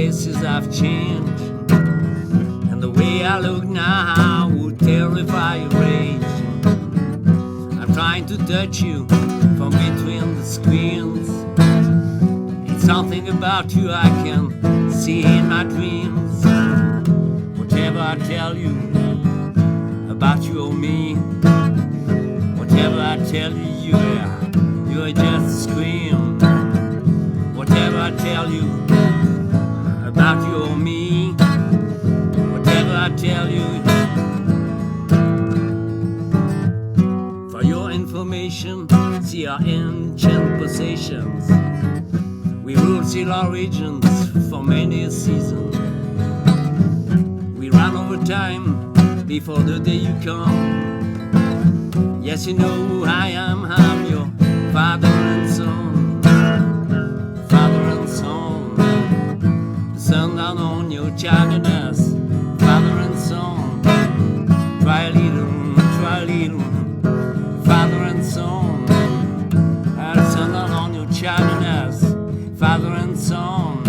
faces have changed, and the way I look now would terrify your rage. I'm trying to touch you from between the screens. It's something about you I can see in my dreams. Whatever I tell you about you or me, whatever I tell you, you're just a scream. Whatever I tell you about you or me, whatever I tell you. For your information, see our ancient possessions. We rule still our regions for many a season. We run over time before the day you come. Yes, you know who I am. I'm your father and son. Father and son. The sun down on your childness. Father and son. Try a little, try a little. Father and son. The sun down on your childness. Father and son.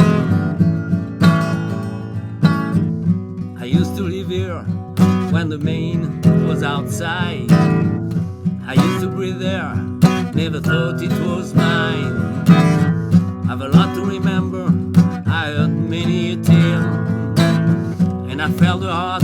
I used to live here when the main was outside. I used to breathe there, never thought it was mine. I've a lot to remember, I heard many a tale, and I felt the heart